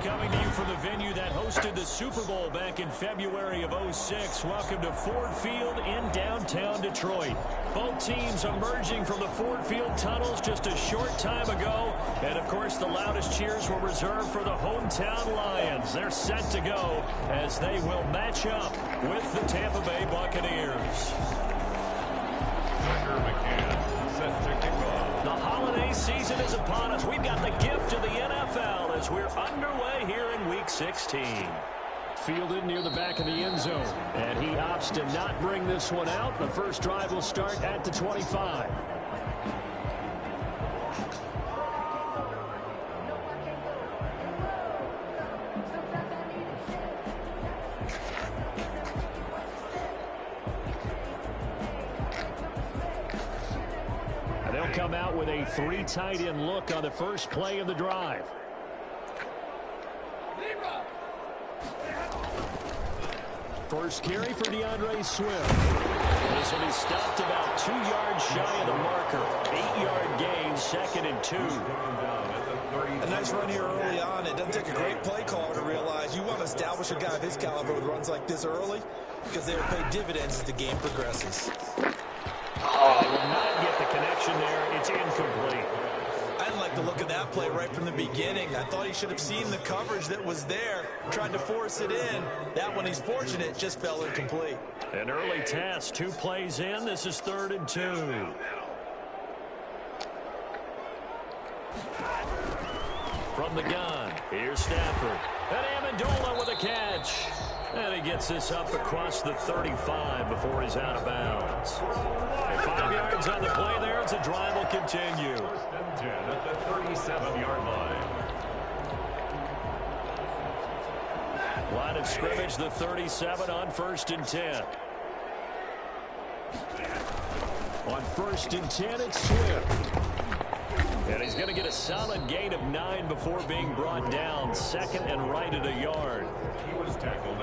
coming to you from the venue that hosted the Super Bowl back in February of '06. Welcome to Ford Field in downtown Detroit. Both teams emerging from the Ford Field tunnels just a short time ago. And, of course, the loudest cheers were reserved for the hometown Lions. They're set to go as they will match up with the Tampa Bay Buccaneers. Set to kick off. The holiday season is upon us. We've got the gift of the NFL as we're underway here in Week 16. Fielded near the back of the end zone. And he opts to not bring this one out. The first drive will start at the 25. They'll come out with a 3 tight end look on the first play of the drive. First carry for DeAndre Swift. This will be stopped about 2 yards shy of the marker. 8-yard gain, 2nd and 2. A nice run here early on. It doesn't take a great play caller to realize you want to establish a guy of his caliber with runs like this early because they will pay dividends as the game progresses. They will not get the connection there. It's incomplete. I didn't like the look of that play right from the beginning. I thought he should have seen the coverage that was there, tried to force it in. That one, he's fortunate, just fell incomplete. An early test, 2 plays in. This is 3rd and 2. From the gun, here's Stafford. And Amendola with a catch. And he gets this up across the 35 before he's out of bounds. And 5 yards on the play there as the drive will continue. First and 10 at the 37-yard line. Line of scrimmage, the 37 on 1st and 10. On 1st and 10, it's Swift. And he's going to get a solid gain of 9 before being brought down. 2nd and right at a yard.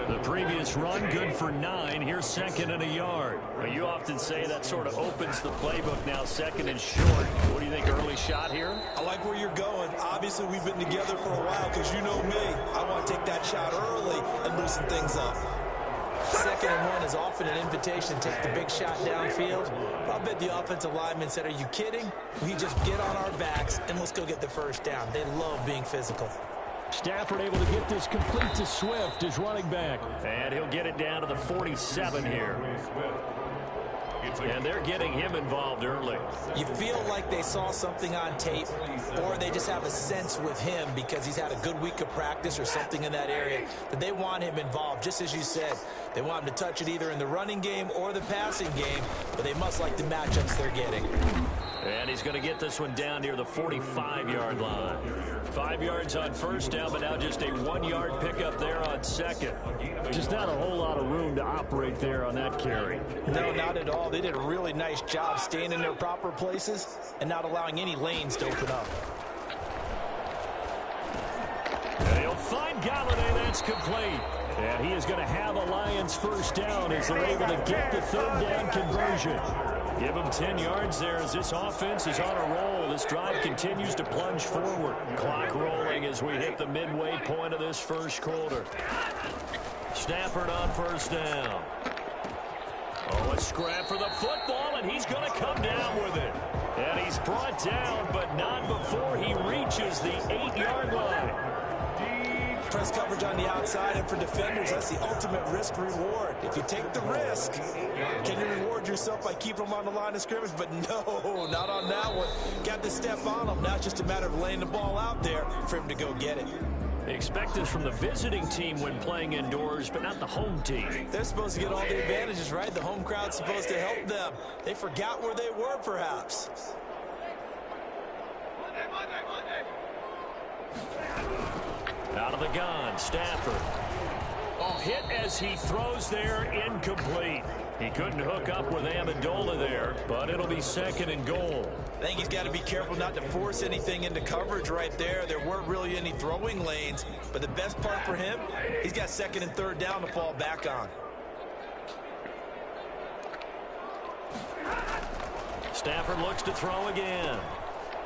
The previous run, good for 9. Here's 2nd and a yard. Well, you often say that sort of opens the playbook now, 2nd and short. What do you think, early shot here? I like where you're going. Obviously, we've been together for a while because you know me. I want to take that shot early and loosen things up. 2nd and 1 is often an invitation to take the big shot downfield. I'll bet the offensive lineman said, are you kidding? We just get on our backs and let's go get the first down. They love being physical. Stafford able to get this complete to Swift, his running back. And he'll get it down to the 47 here. And they're getting him involved early. You feel like they saw something on tape, or they just have a sense with him because he's had a good week of practice or something in that area that they want him involved, just as you said. They want him to touch it either in the running game or the passing game, but they must like the matchups they're getting. And he's going to get this one down near the 45-yard line. 5 yards on first down, but now just a 1-yard pickup there on 2nd. Just not a whole lot of room to operate there on that carry. No, not at all. They did a really nice job staying in their proper places and not allowing any lanes to open up. And he'll find Galladay. That's complete. And he is going to have a Lions first down as they're able to get the 3rd down conversion. Give him 10 yards there as this offense is on a roll. This drive continues to plunge forward. Clock rolling as we hit the midway point of this first quarter. Stafford on first down. Oh, a scrap for the football, and he's going to come down with it. And he's brought down, but not before he reaches the 8-yard line. Press coverage on the outside, and for defenders, that's the ultimate risk-reward. If you take the risk, can you reward yourself by keeping them on the line of scrimmage? But no, not on that one. Got to step on them. Now it's just a matter of laying the ball out there for him to go get it. Expect this from the visiting team when playing indoors, but not the home team. They're supposed to get all the advantages, right? The home crowd's supposed to help them. They forgot where they were, perhaps. Out of the gun, Stafford. Oh, hit as he throws there, incomplete. He couldn't hook up with Amendola there, but it'll be 2nd and goal. I think he's got to be careful not to force anything into coverage right there. There weren't really any throwing lanes, but the best part for him, he's got 2nd and 3rd down to fall back on. Stafford looks to throw again.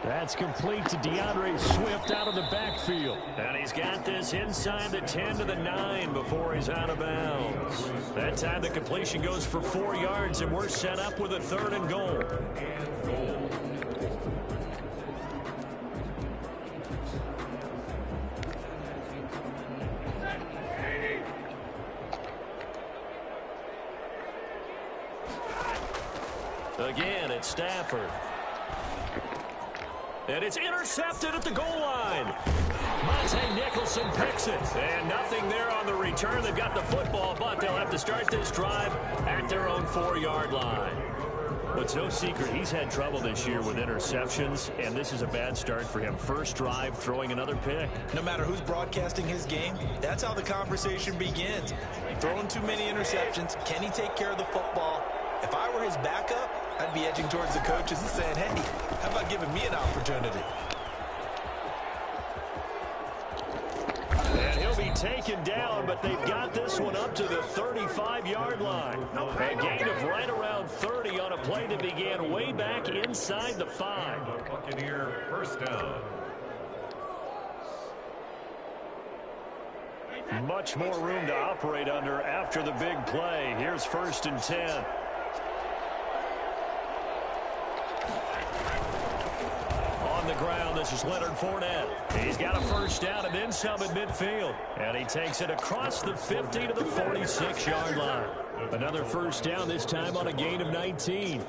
That's complete to DeAndre Swift out of the backfield. And he's got this inside the 10 to the 9 before he's out of bounds. That time the completion goes for 4 yards, and we're set up with a 3rd and goal. Again, it's Stafford. And it's intercepted at the goal line. Monte Nicholson picks it. And nothing there on the return. They've got the football, but they'll have to start this drive at their own 4-yard line. But it's no secret he's had trouble this year with interceptions, and this is a bad start for him. First drive, throwing another pick. No matter who's broadcasting his game, that's how the conversation begins. Throwing too many interceptions. Can he take care of the football? If I were his backup, I'd be edging towards the coaches and saying, hey, how about giving me an opportunity? And he'll be taken down, but they've got this one up to the 35-yard line. A gain of right around 30 on a play that began way back inside the 5. Buccaneer first down. Much more room to operate under after the big play. Here's 1st and 10. The ground, this is Leonard Fournette. He's got a first down and then some at midfield. And he takes it across the 50 to the 46-yard line. Another first down, this time on a gain of 19.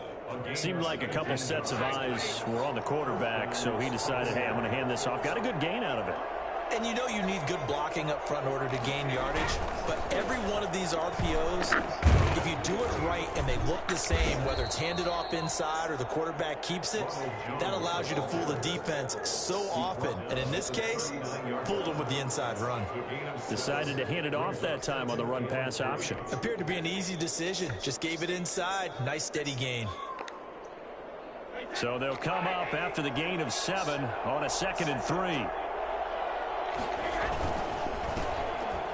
Seemed like a couple sets of eyes were on the quarterback, so he decided, hey, I'm going to hand this off. Got a good gain out of it. And you know you need good blocking up front in order to gain yardage. But every one of these RPOs, if you do it right and they look the same, whether it's handed off inside or the quarterback keeps it, that allows you to fool the defense so often. And in this case, fooled them with the inside run. Decided to hand it off that time on the run-pass option. Appeared to be an easy decision. Just gave it inside. Nice steady gain. So they'll come up after the gain of 7 on a 2nd and 3.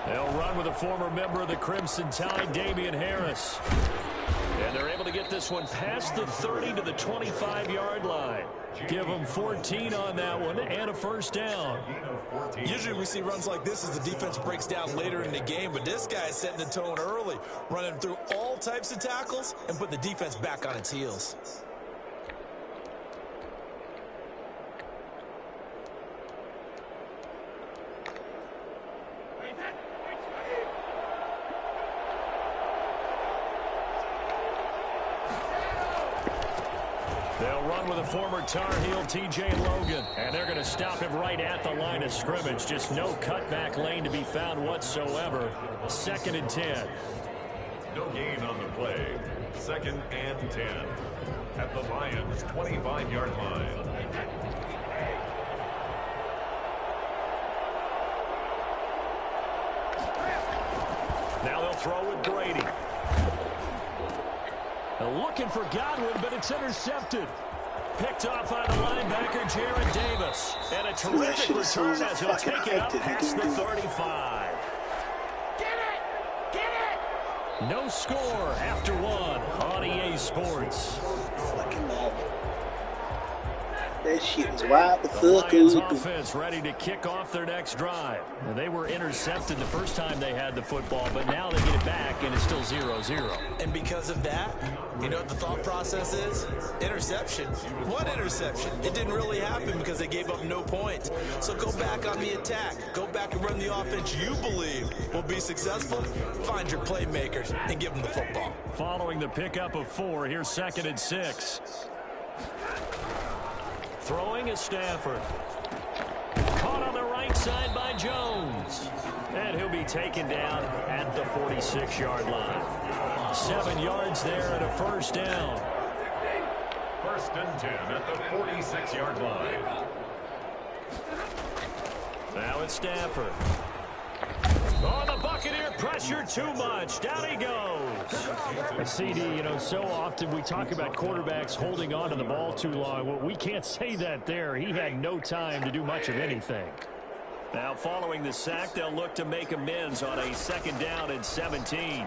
They'll run with a former member of the Crimson Tide, Damian Harris. And they're able to get this one past the 30 to the 25-yard line. Give them 14 on that one and a first down. Usually we see runs like this as the defense breaks down later in the game, but this guy is setting the tone early, running through all types of tackles and put the defense back on its heels. They'll run with a former Tar Heel, T.J. Logan. And they're going to stop him right at the line of scrimmage. Just no cutback lane to be found whatsoever. 2nd and 10. No gain on the play. 2nd and 10. At the Lions' 25-yard line. Now they'll throw with Brady. Looking for Godwin, but it's intercepted. Picked off by the linebacker, Jared Davis. And a terrific return as he'll take it up past the 35. Get it! Get it! No score after 1 on EA Sports. Fucking Madden. That shit is wild the The fuck Lions open. offense ready to kick off their next drive. They were intercepted the first time they had the football, but now they get it back, and it's still 0-0. And because of that, you know what the thought process is? Interception. What interception? It didn't really happen because they gave up no points. So go back on the attack. Go back and run the offense you believe will be successful. Find your playmakers and give them the football. Following the pickup of 4, here's 2nd and 6. Throwing is Stafford. Caught on the right side by Jones. And he'll be taken down at the 46-yard line. 7 yards there and a first down. 1st and 10 at the 46-yard line. Now it's Stafford. Oh, the Buccaneer pressure too much. Down he goes. CD, you know, so often we talk about quarterbacks holding on to the ball too long. Well, we can't say that there. He had no time to do much of anything. Now, following the sack, they'll look to make amends on a 2nd down and 17.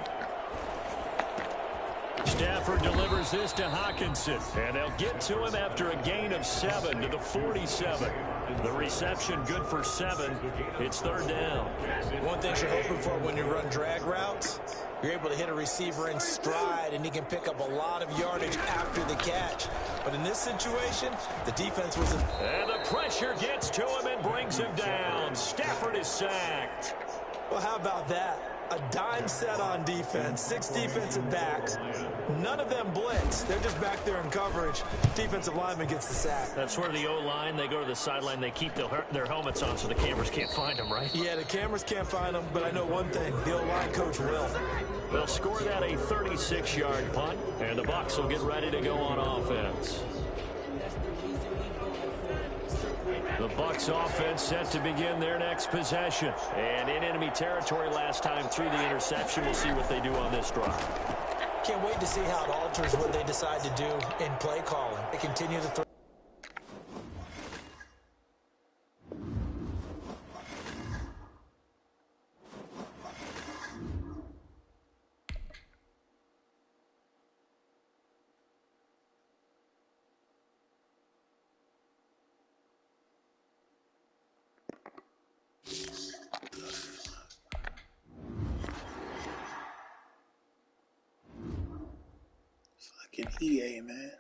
Stafford delivers this to Hawkinson, and they'll get to him after a gain of 7 to the 47. The reception good for 7. It's third down. One thing you're hoping for when you run drag routes, you're able to hit a receiver in stride, and he can pick up a lot of yardage after the catch. But in this situation, the defense was... And the pressure gets to him and brings him down. Stafford is sacked. Well, how about that? A dime set on defense, 6 defensive backs. None of them blitz. They're just back there in coverage. Defensive lineman gets the sack. That's where the O-line, they go to the sideline, they keep their helmets on so the cameras can't find them, right? Yeah, the cameras can't find them, but I know one thing. The O-line coach will. They'll score that a 36-yard punt, and the Bucs will get ready to go on offense. The Bucs offense set to begin their next possession. And in enemy territory last time through the interception. We'll see what they do on this drive. Can't wait to see how it alters what they decide to do in play calling. They continue to throw. Fucking EA, man.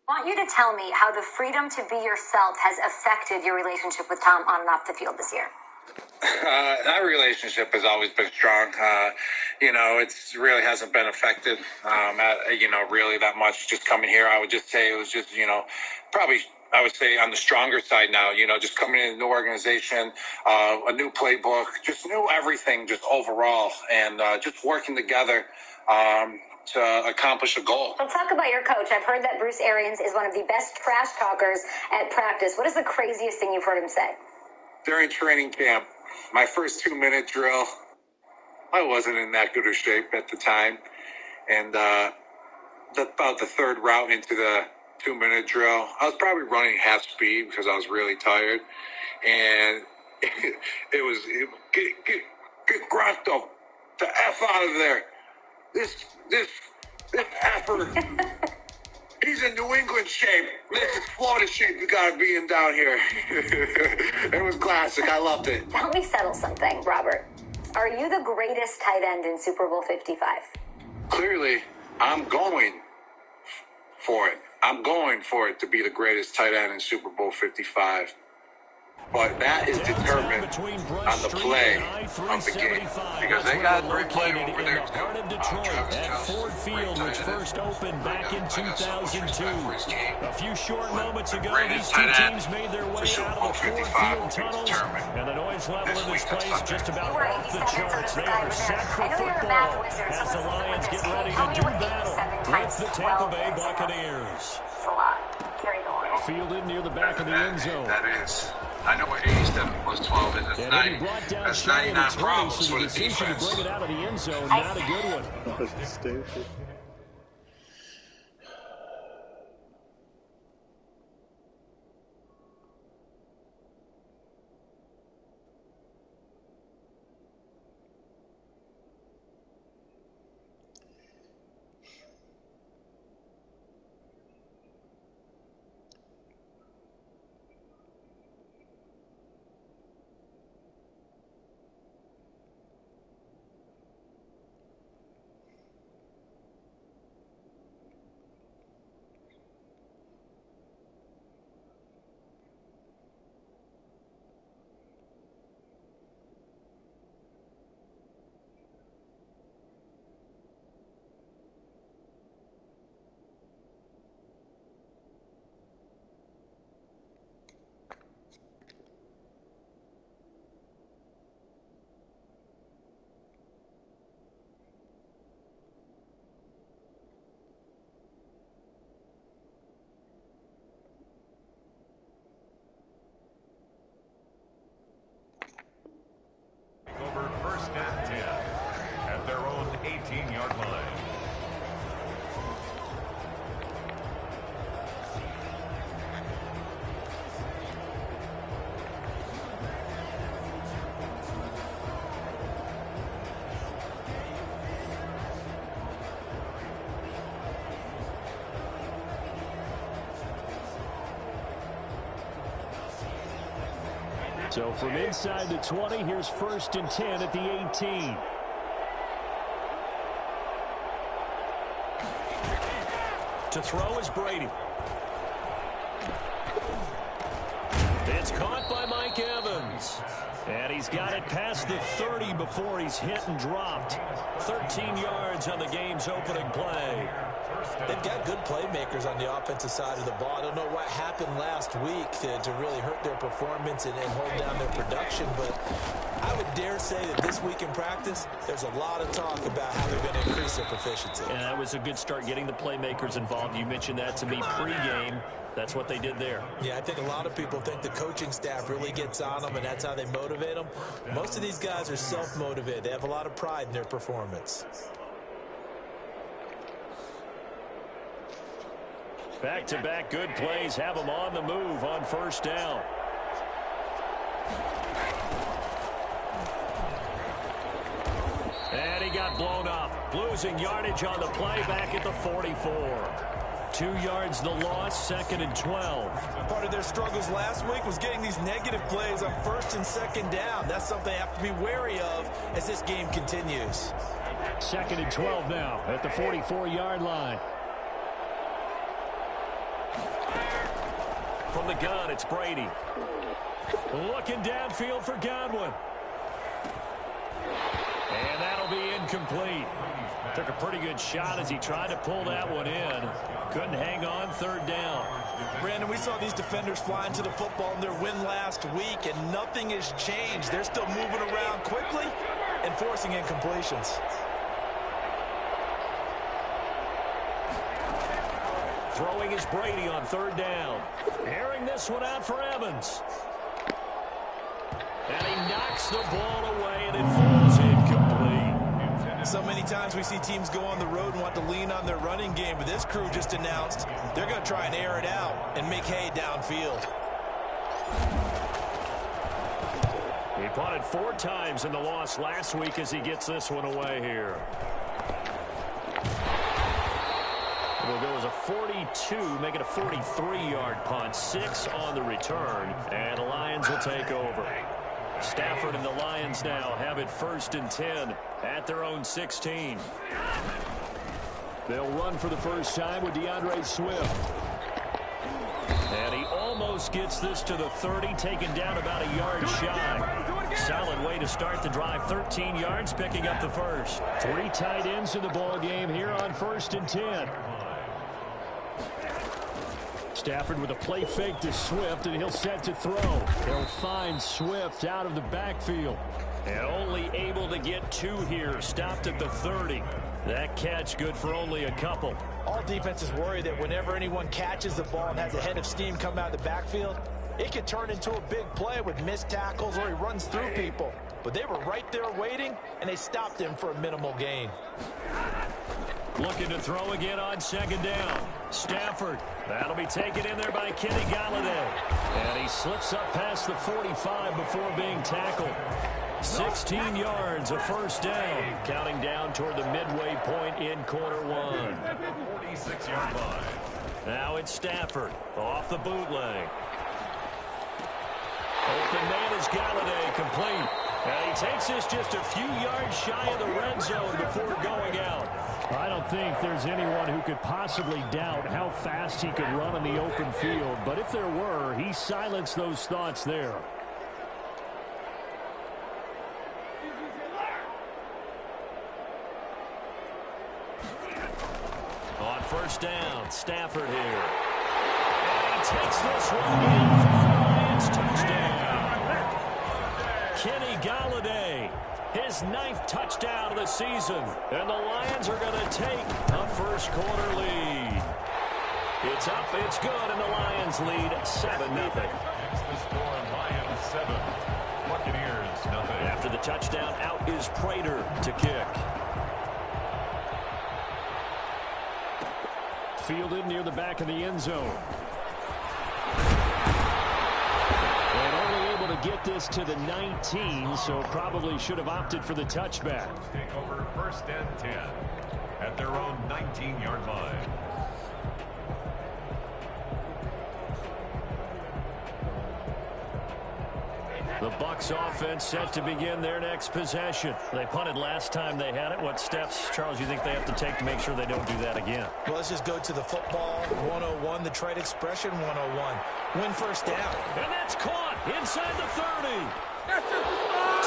I want you to tell me how the freedom to be yourself has affected your relationship with Tom on and off the field this year. That relationship has always been strong. It's really hasn't been affected, really that much. Just coming here, I would just say it was just, probably I would say on the stronger side now, just coming in a new organization, a new playbook, just knew everything just overall, and just working together to accomplish a goal. Let's talk about your coach. I've heard that Bruce Arians is one of the best trash talkers at practice. What is the craziest thing you've heard him say? During training camp, my first 2-minute drill, I wasn't in that good of shape at the time. And about the third route into the 2-minute drill, I was probably running half speed because I was really tired. And it was, get Gronto the F out of there. This effer. He's in New England shape. This is Florida shape you got to be in down here. It was classic. I loved it. Help me settle something, Robert. Are you the greatest tight end in Super Bowl 55? Clearly, I'm going for it. I'm going for it to be the greatest tight end in Super Bowl 55. But that is determined on the play of the game. Because they got a great play over there, too. At Ford Field, which first opened back in 2002. A few short moments ago, these two teams made their way out of the Ford Field tunnels. And the noise level in this place just about off the charts. They are set for football as the Lions get ready to do battle with the Tampa Bay Buccaneers. It's a lot. Carry the line. Fielded near the back of the end zone. That is. I know what 87 plus 12 is. That's, 90, that's 99 problems for the defense. To bring it out of the end zone, not a good one. Oh, stupid. Over first and 10 at their own 18-yard line. So from inside the 20, here's first and 10 at the 18. To throw is Brady. It's caught by Mike Evans. And he's got it past the 30 before he's hit and dropped. 13 yards on the game's opening play. They've got good playmakers on the offensive side of the ball. I don't know what happened last week to really hurt their performance and hold down their production, but I would dare say that this week in practice, there's a lot of talk about how they're going to increase their proficiency. And that was a good start getting the playmakers involved. You mentioned that to me pregame. That's what they did there. Yeah, I think a lot of people think the coaching staff really gets on them, and that's how they motivate them. Most of these guys are self-motivated. They have a lot of pride in their performance. Back-to-back good plays have them on the move on first down. And he got blown up. Losing yardage on the play back at the 44. 2 yards the loss, second and 12. Part of their struggles last week was getting these negative plays on first and second down. That's something they have to be wary of as this game continues. Second and 12 now at the 44-yard line. From the gun, it's Brady. Looking downfield for Godwin. And that'll be incomplete. Took a pretty good shot as he tried to pull that one in. Couldn't hang on, third down. Brandon, we saw these defenders flying to the football in their win last week, and nothing has changed. They're still moving around quickly and forcing incompletions. Throwing is Brady on third down. Airing this one out for Evans. And he knocks the ball away, and it falls incomplete. So many times we see teams go on the road and want to lean on their running game, but this crew just announced they're going to try and air it out and make hay downfield. He punted 4 times in the loss last week as he gets this one away here. will go as a 42, make it a 43-yard punt, 6 on the return, and the Lions will take over. Stafford and the Lions now have it 1st and 10 at their own 16. They'll run for the first time with DeAndre Swift. And he almost gets this to the 30, taken down about a yard shy. Solid way to start the drive. 13 yards, picking up the first. 3 tight ends in the ball game here on 1st and 10. Stafford with a play fake to Swift, and he'll set to throw. He'll find Swift out of the backfield. And only able to get 2 here. Stopped at the 30. That catch good for only a couple. All defenses worry that whenever anyone catches the ball and has a head of steam come out of the backfield, it could turn into a big play with missed tackles or he runs through people. But they were right there waiting, and they stopped him for a minimal gain. Looking to throw again on 2nd down. Stafford. That'll be taken in there by Kenny Galladay. And he slips up past the 45 before being tackled. 16 yards, a first down. Counting down toward the midway point in quarter 1. 46-yard line. Now it's Stafford off the bootleg. Open man is Galladay, complete. And he takes this just a few yards shy of the red zone before going out. I don't think there's anyone who could possibly doubt how fast he could run in the open field. But if there were, he silenced those thoughts there. On 1st down, Stafford here. And he takes this one in for the Lions touchdown. Kenny Galladay, his 9th touchdown of the season. And the Lions are going to take a first-quarter lead. It's up, it's good, and the Lions lead 7-0. It's the score, Lions 7, Buccaneers nothing. After the touchdown, out is Prater to kick. Fielded near the back of the end zone. And only able to get this to the 19, so probably should have opted for the touchback. Take over 1st and 10 at their own 19-yard line. The Bucs offense set to begin their next possession. They punted last time they had it. What steps, Charles, you think they have to take to make sure they don't do that again? Well, let's just go to the football 101, the trade expression 101. Win first down. And that's caught inside the 30.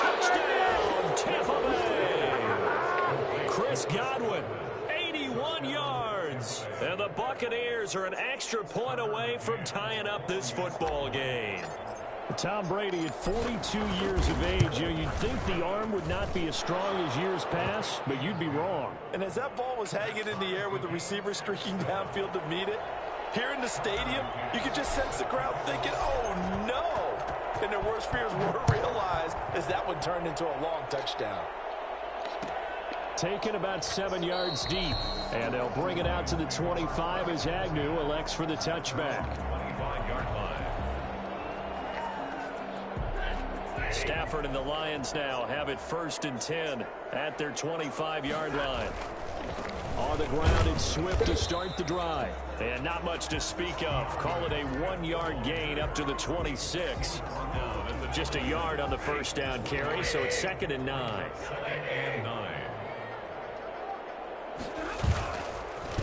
Touchdown, Tampa Bay. Chris Godwin, 81 yards. And the Buccaneers are an extra point away from tying up this football game. Tom Brady at 42 years of age, you'd think the arm would not be as strong as years past, but you'd be wrong. And as that ball was hanging in the air with the receiver streaking downfield to meet it, here in the stadium, you could just sense the crowd thinking, oh no! And their worst fears were realized as that one turned into a long touchdown. Taken about 7 yards deep, and they'll bring it out to the 25 as Agnew elects for the touchback. 25-yard line. Stafford and the Lions now have it 1st and 10 at their 25-yard line. On the ground, it's Swift to start the drive. And not much to speak of. Call it a 1-yard gain up to the 26. Just a yard on the first down carry, so it's 2nd and 9.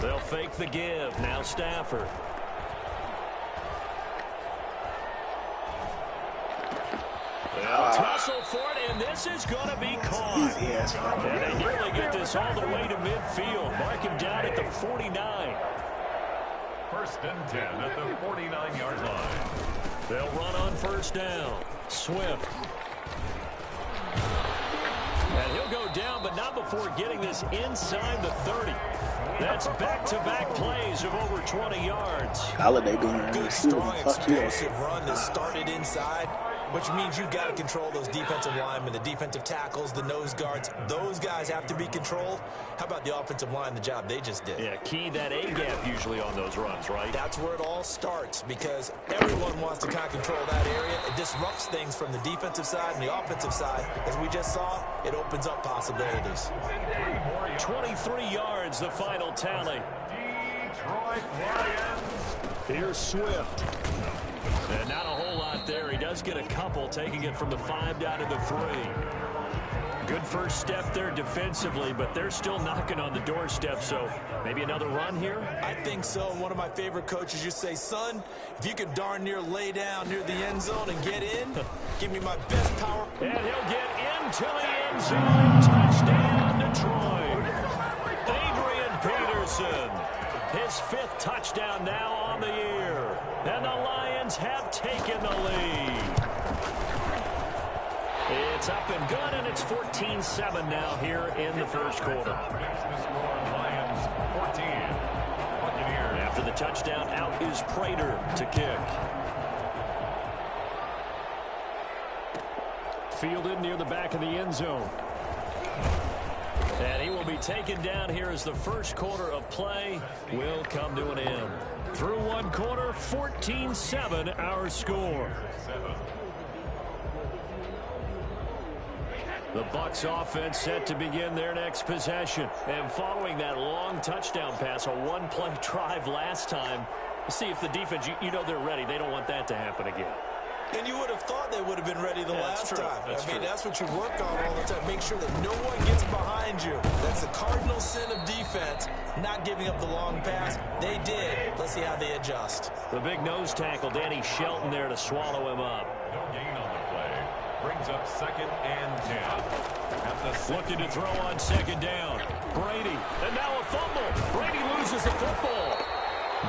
They'll fake the give. Now Stafford. They'll tussle for it, and this is going to be caught. And they nearly get this all the way to midfield. Mark him down at the 49. 1st and 10 at the 49-yard line. They'll run on 1st down. Swift. And he'll go down, but not before getting this inside the 30. That's back-to-back plays of over 20 yards. Galladay doing it. Good, strong, explosive run that started inside, which means you've got to control those defensive linemen, the defensive tackles, the nose guards. Those guys have to be controlled. How about the offensive line, the job they just did? Yeah, key that A-gap usually on those runs, right? That's where it all starts, because everyone wants to kind of control that area. It disrupts things from the defensive side and the offensive side. As we just saw, it opens up possibilities. 23 yards, the final tally. Detroit Lions. Here's Swift. And not a whole lot there. He does get a couple, taking it from the 5 down to the 3. Good first step there defensively, but they're still knocking on the doorstep, so maybe another run here? I think so. One of my favorite coaches used to say, son, if you can darn near lay down near the end zone and get in, give me my best power. And he'll get into the end zone. Touchdown, Detroit. Adrian Peterson. His 5th touchdown now on the year. And the Lions have taken the lead. It's up and good, and it's 14-7 now here in the first quarter. Lions 14. Buccaneers. After the touchdown, out is Prater to kick. Fielded near the back of the end zone. And he will be taken down here as the first quarter of play will come to an end. Through one quarter, 14-7 our score. The Bucs offense set to begin their next possession. And following that long touchdown pass, a one-play drive last time, see if the defense, you know they're ready. They don't want that to happen again. And you would have thought they would have been ready the last time. That's what you work on all the time. Make sure that no one gets behind you. That's the cardinal sin of defense, not giving up the long pass. They did. Let's see how they adjust. The big nose tackle, Danny Shelton, there to swallow him up. No gain on the play. Brings up 2nd and 10. Looking to throw on 2nd down. Brady, and now a fumble. Brady loses the football.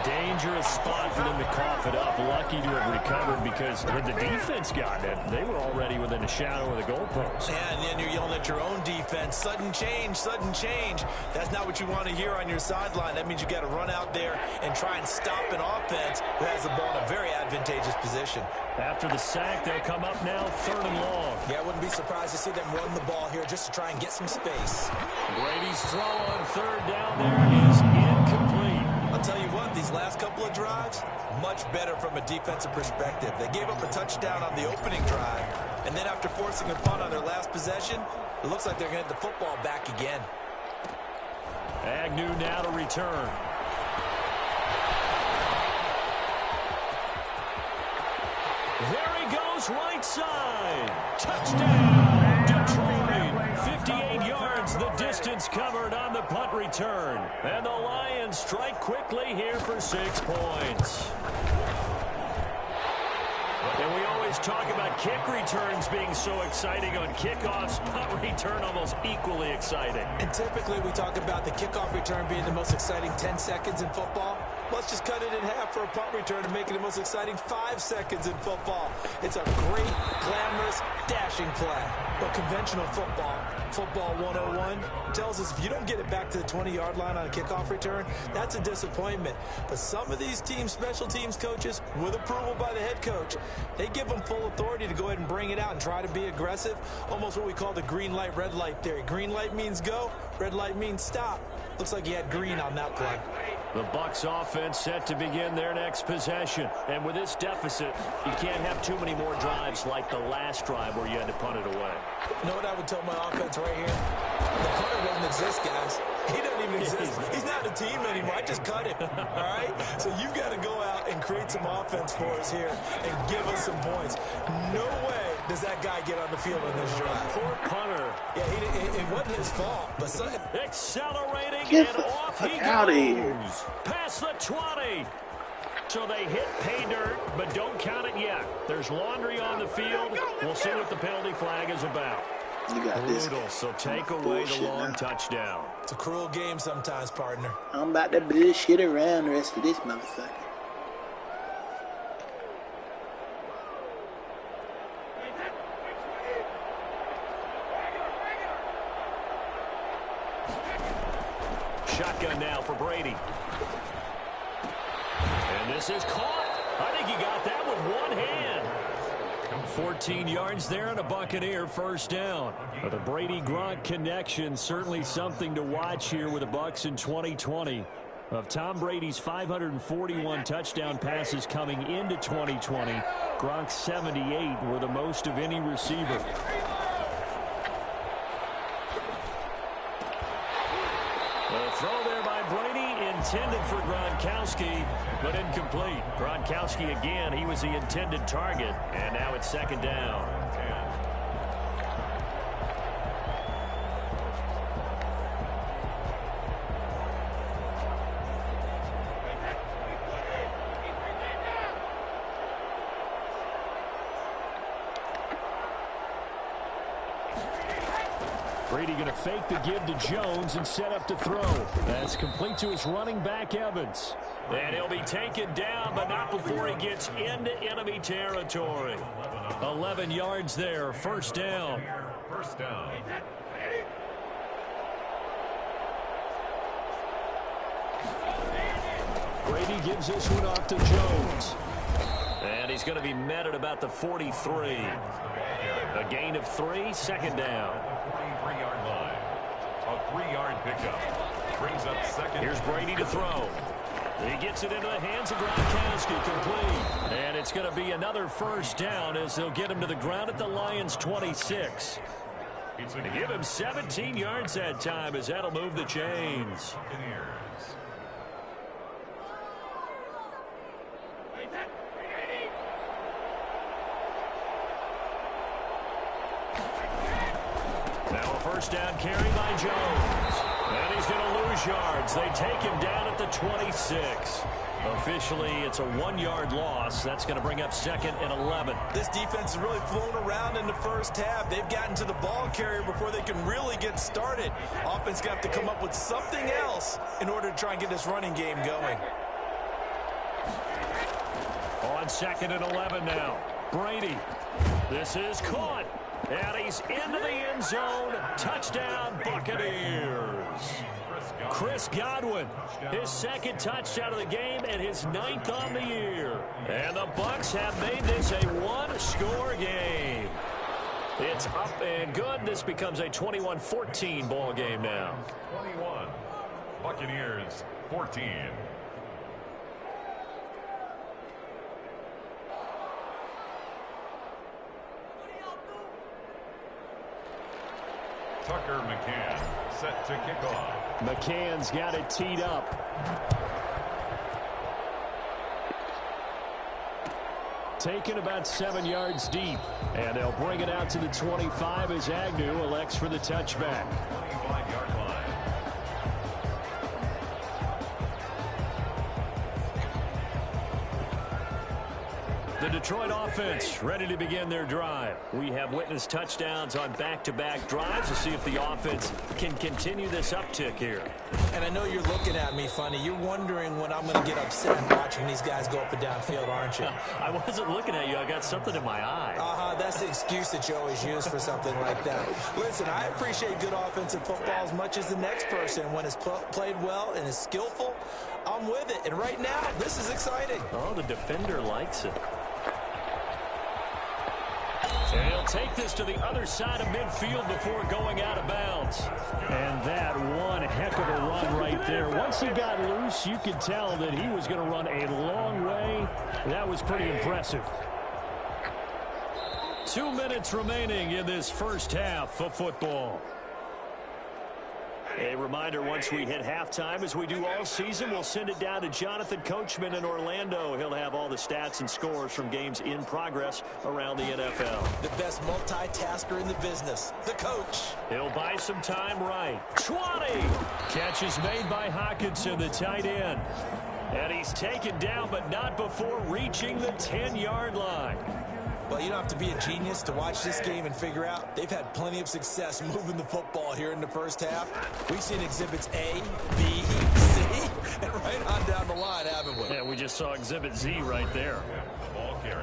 Dangerous spot for them to cough it up. Lucky to have recovered because had the defense gotten it, they were already within a shadow of the goalpost. Yeah, and then you're yelling at your own defense. Sudden change, sudden change. That's not what you want to hear on your sideline. That means you got to run out there and try and stop an offense who has the ball in a very advantageous position. After the sack, they'll come up now 3rd and long. Yeah, I wouldn't be surprised to see them run the ball here just to try and get some space. Brady's throw on 3rd down there is incomplete. I'll tell you what, these last couple of drives, much better from a defensive perspective. They gave up a touchdown on the opening drive, and then after forcing a punt on their last possession, it looks like they're going to get the football back again. Agnew now to return. There he goes, right side. Touchdown, Detroit. 58 yards, the distance covered on the punt return. And the Lions strike quickly here for 6 points. And we always talk about kick returns being so exciting on kickoffs. Punt return almost equally exciting. And typically we talk about the kickoff return being the most exciting 10 seconds in football. Let's just cut it in half for a punt return and make it the most exciting 5 seconds in football. It's a great, glamorous, dashing play. But conventional football 101, tells us if you don't get it back to the 20-yard line on a kickoff return, that's a disappointment. But some of these teams, special teams coaches, with approval by the head coach, they give them full authority to go ahead and bring it out and try to be aggressive. Almost what we call the green light, red light theory. Green light means go, red light means stop. Looks like he had green on that play. The Bucs offense set to begin their next possession. And with this deficit, you can't have too many more drives like the last drive where you had to punt it away. You know what I would tell my offense right here? The punter doesn't exist, guys. He doesn't even exist. He's not a team anymore. I just cut him, all right? So you've got to go out and create some offense for us here and give us some points. No way does that guy get on the field in this drive. Poor punter. Yeah, it wasn't his fault. But accelerating Get and the off he fuck out of goes. here. Past the 20. So they hit pay dirt, but don't count it yet. There's laundry on the field. We'll see what the penalty flag is about. You got this. Brutal, so take away the Bullshit long now. touchdown. it's a cruel game sometimes, partner. I'm about to bullshit around the rest of this motherfucker. Shotgun now for Brady. And this is caught. I think he got that with one hand. 14 yards there and a Buccaneer first down. But the Brady-Gronk connection, certainly something to watch here with the Bucs in 2020. Of Tom Brady's 541 touchdown passes coming into 2020, Gronk's 78 were the most of any receiver. The throw there by Brady intended for Gronkowski, but incomplete. Gronkowski again, he was the intended target, and now it's second down. Brady going to fake the give to Jones and set up to throw. That's complete to his running back, Evans. And he'll be taken down, but not before he gets into enemy territory. 11 yards there, first down. First down. Brady gives this one off to Jones. And he's going to be met at about the 43. A gain of 3, second down. 43-yard line. A 3-yard pickup. Brings up second. Here's Brady to throw. He gets it into the hands of Gronkowski, complete. And it's going to be another first down as they'll get him to the ground at the Lions' 26. They give him 17 yards that time as that'll move the chains. Now a first down carry by Jones. And he's going to lose yards. They take him down at the 26. Officially, it's a 1-yard loss. That's going to bring up second and 11. This defense has really flown around in the first half. They've gotten to the ball carrier before they can really get started. Offense going to have to come up with something else in order to try and get this running game going. On second and 11 now. Brady. This is caught. And he's into the end zone. Touchdown, Buccaneers. Chris Godwin, his second touchdown of the game and his 9th on the year. And the Bucs have made this a 1-score game. It's up and good. This becomes a 21-14 ball game now. 21. Buccaneers 14. Tucker McCann set to kick off. McCann's got it teed up. Taken about 7 yards deep. And they'll bring it out to the 25 as Agnew elects for the touchback. 25-yard line. The Detroit offense ready to begin their drive. We have witnessed touchdowns on back-to-back drives to see if the offense can continue this uptick here. And I know you're looking at me funny. You're wondering when I'm going to get upset watching these guys go up and down field, aren't you? I wasn't looking at you. I got something in my eye. That's the excuse that you always use for something like that. Listen, I appreciate good offensive football as much as the next person. When it's played well and is skillful, I'm with it. And right now, this is exciting. Oh, the defender likes it. And he'll take this to the other side of midfield before going out of bounds. And that one heck of a run right there. Once he got loose, you could tell that he was going to run a long way. That was pretty impressive. 2 minutes remaining in this first half of football. A reminder, once we hit halftime, as we do all season, we'll send it down to Jonathan Coachman in Orlando. He'll have all the stats and scores from games in progress around the NFL. The best multitasker in the business, the coach. He'll buy some time right. 20! Catch is made by Hawkinson, the tight end. And he's taken down, but not before reaching the 10-yard line. Well, you don't have to be a genius to watch this game and figure out they've had plenty of success moving the football here in the first half. We've seen exhibits A, B, C, and right on down the line, haven't we? Yeah, we just saw exhibit Z right there.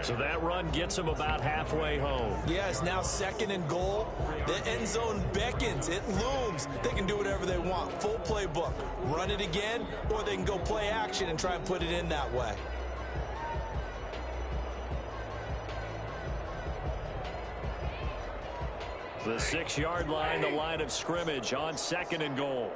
So that run gets them about halfway home. Yeah, it's now second and goal. The end zone beckons. It looms. They can do whatever they want. Full playbook. Run it again, or they can go play action and try and put it in that way. The 6-yard line, the line of scrimmage on second and goal.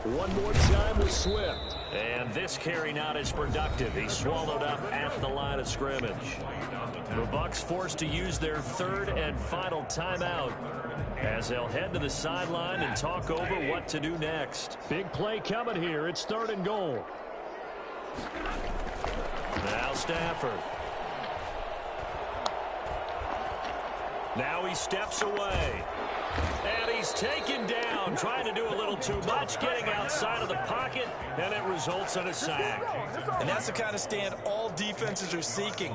One more time with Swift. And this carry not as productive. He's swallowed up at the line of scrimmage. The Bucs forced to use their third and final timeout as they'll head to the sideline and talk over what to do next. Big play coming here. It's 3rd and goal. Now Stafford. Now he steps away. And he's taken down, trying to do a little too much, getting outside of the pocket, and it results in a sack. And that's the kind of stand all defenses are seeking.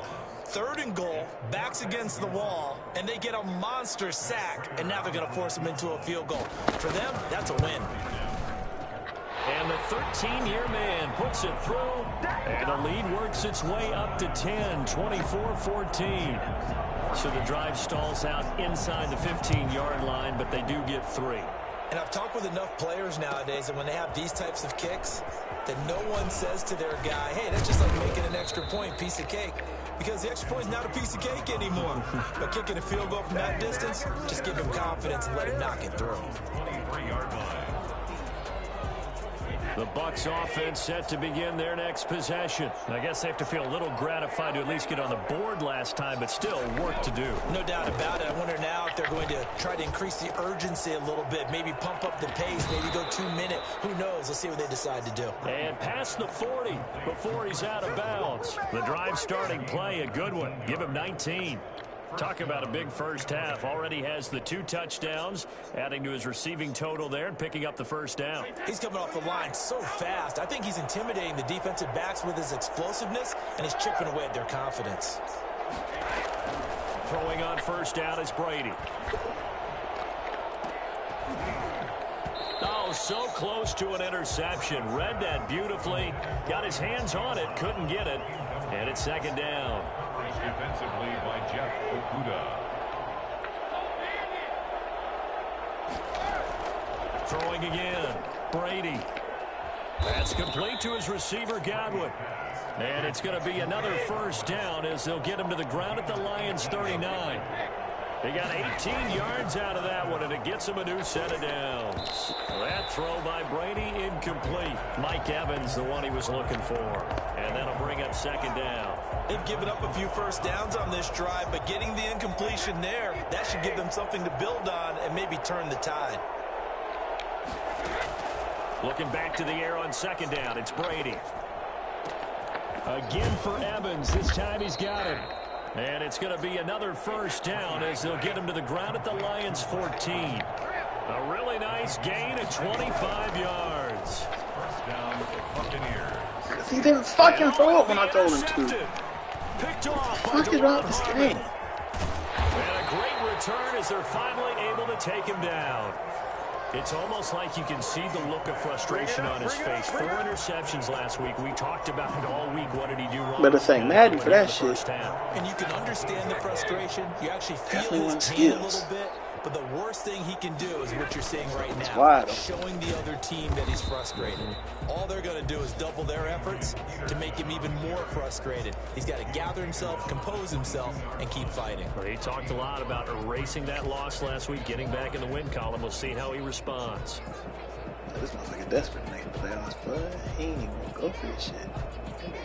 3rd and goal, backs against the wall, and they get a monster sack, and now they're going to force them into a field goal. For them, that's a win. And the 13-year man puts it through, and the lead works its way up to 10, 24-14. So the drive stalls out inside the 15-yard line, but they do get 3. And I've talked with enough players nowadays that when they have these types of kicks, that no one says to their guy, hey, that's just like making an extra point, piece of cake. Because the extra point is not a piece of cake anymore. But kicking a field goal from that distance, just give him confidence and let him knock it through. 23-yard line. The Bucs offense set to begin their next possession. I guess they have to feel a little gratified to at least get on the board last time, but still work to do. No doubt about it. I wonder now if they're going to try to increase the urgency a little bit, maybe pump up the pace, maybe go 2-minute. Who knows? Let's see what they decide to do. And past the 40 before he's out of bounds. The drive starting play, a good one. Give him 19. Talk about a big first half. Already has the 2 touchdowns, adding to his receiving total there and picking up the first down. He's coming off the line so fast. I think he's intimidating the defensive backs with his explosiveness, and he's chipping away at their confidence. Throwing on first down is Brady. Oh, so close to an interception. Read that beautifully. Got his hands on it, couldn't get it. And it's 2nd down. Defensively by Jeff Okuda. Throwing again. Brady. That's complete to his receiver, Godwin. And it's going to be another first down as they'll get him to the ground at the Lions' 39. They got 18 yards out of that one, and it gets him a new set of downs. That throw by Brady incomplete. Mike Evans, the one he was looking for. And that'll bring up 2nd down. They've given up a few first downs on this drive, but getting the incompletion there, that should give them something to build on and maybe turn the tide. Looking back to the air on 2nd down, it's Brady. Again for Evans. This time he's got him. And it's going to be another first down as they'll get him to the ground at the Lions' 14. A really nice gain of 25 yards. First down for Buccaneers. He didn't fucking throw it when I told him to. Picked off by Fuck is wrong with this game? And a great return as they're finally able to take him down. It's almost like you can see the look of frustration on his face. 4 interceptions last week. We talked about it all week. What did he do wrong? Better thank Madden for that shit. And you can understand the frustration. You actually feel Definitely his pain a skills. little bit. But the worst thing he can do is what you're seeing right now. Wild. Showing the other team that he's frustrated. All they're going to do is double their efforts to make him even more frustrated. He's got to gather himself, compose himself, and keep fighting. Well, he talked a lot about erasing that loss last week, getting back in the win column. We'll see how he responds. This motherfucker desperate to make the playoffs, but he ain't even gonna go for this shit.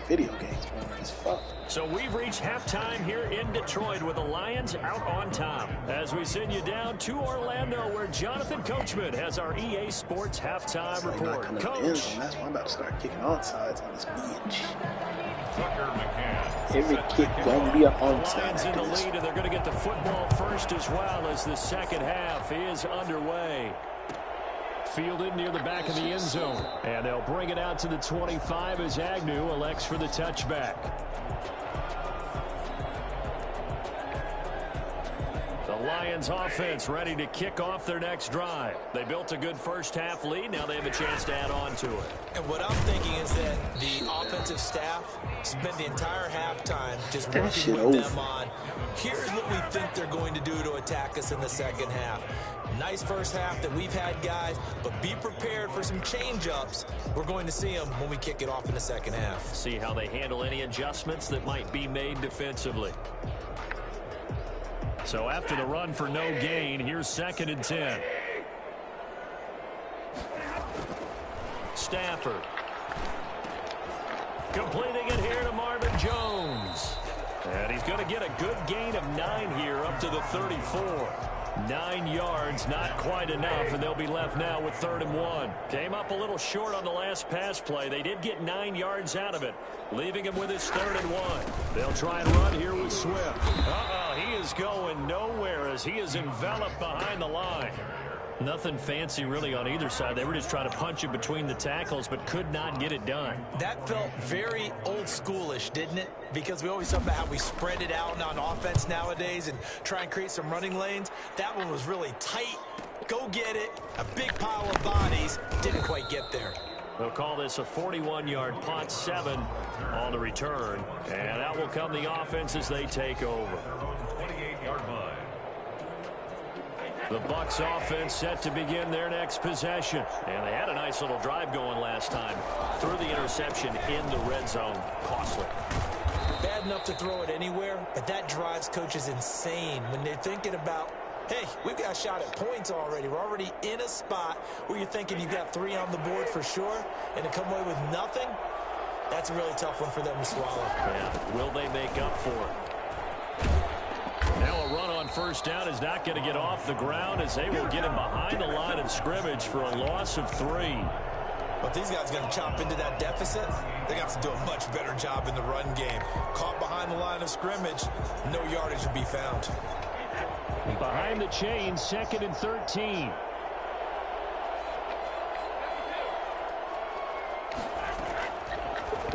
Video games boring as fuck. So we've reached halftime here in Detroit with the Lions out on top. As we send you down to Orlando, where Jonathan Coachman has our EA Sports halftime report. Coach. That's why I'm about to start kicking on sides on this bitch. Tucker McCann. Every kick gonna be a onside Lions in after the this. lead, and they're going to get the football first as well as the second half is underway. Fielded near the back of the end zone. And they'll bring it out to the 25 as Agnew elects for the touchback. The Lions offense ready to kick off their next drive. They built a good first half lead. Now they have a chance to add on to it. And what I'm thinking is that the offensive staff spent the entire halftime just working with them on, here's what we think they're going to do to attack us in the second half. Nice first half that we've had, guys, but be prepared for some change-ups. We're going to see them when we kick it off in the second half. See how they handle any adjustments that might be made defensively. So after the run for no gain, here's 2nd and 10. Stafford. Completing it here to Marvin Jones. And he's going to get a good gain of 9 here up to the 34. 9 yards, not quite enough, and they'll be left now with 3rd and 1. Came up a little short on the last pass play. They did get 9 yards out of it, leaving him with his 3rd and 1. They'll try and run here with Swift. He is going nowhere as he is enveloped behind the line. Nothing fancy really on either side. They were just trying to punch it between the tackles, but could not get it done. That felt very old schoolish, didn't it? Because we always talk about how we spread it out on offense nowadays and try and create some running lanes. That one was really tight. Go get it. A big pile of bodies. Didn't quite get there. They'll call this a 41-yard punt, 7 on the return. And that will come the offense as they take over. 28-yard line. The Bucs offense set to begin their next possession. And they had a nice little drive going last time. Threw the interception in the red zone. Costly. Bad enough to throw it anywhere, but that drives coaches insane when they're thinking about, hey, we've got a shot at points already. We're already in a spot where you're thinking you've got 3 on the board for sure, and to come away with nothing, that's a really tough one for them to swallow. Yeah. Will they make up for it? Now a run on first down is not going to get off the ground as they will get him behind the line of scrimmage for a loss of 3. But these guys are going to chop into that deficit. They got to do a much better job in the run game. Caught behind the line of scrimmage, no yardage to be found. Behind the chain, 2nd and 13.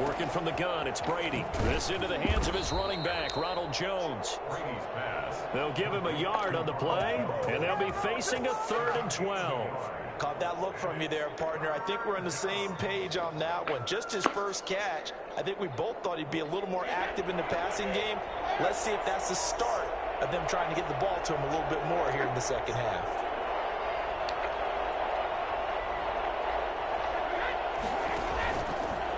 Working from the gun, it's Brady. This into the hands of his running back, Ronald Jones. Brady's pass. They'll give him a yard on the play, and they'll be facing a 3rd and 12. Caught that look from you there, partner. I think we're on the same page on that one. Just his first catch. I think we both thought he'd be a little more active in the passing game. Let's see if that's the start of them trying to get the ball to him a little bit more here in the second half.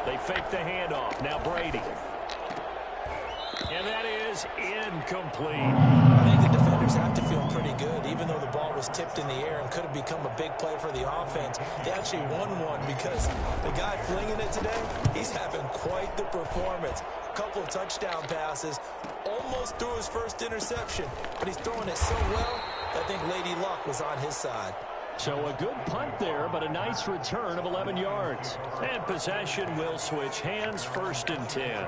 They fake the handoff. Now Brady. And that is incomplete. I think the defenders have to feel pretty good, even though the ball was tipped in the air and could have become a big play for the offense. They actually won one because the guy flinging it today, he's having quite the performance. A couple of touchdown passes, almost threw his first interception, but he's throwing it so well, I think Lady Luck was on his side. So a good punt there, but a nice return of 11 yards. And possession will switch hands, 1st and 10.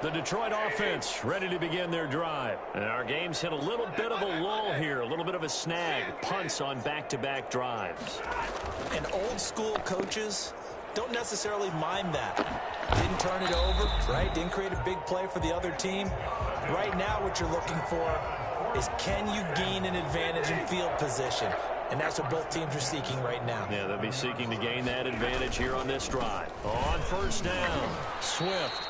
The Detroit offense ready to begin their drive. And our game's hit a little bit of a lull here, a little bit of a snag. Punts on back-to-back drives. And old school coaches don't necessarily mind that. Didn't turn it over, right? Didn't create a big play for the other team. Right now what you're looking for is, can you gain an advantage in field position? And that's what both teams are seeking right now. Yeah, they'll be seeking to gain that advantage here on this drive. On first down, Swift.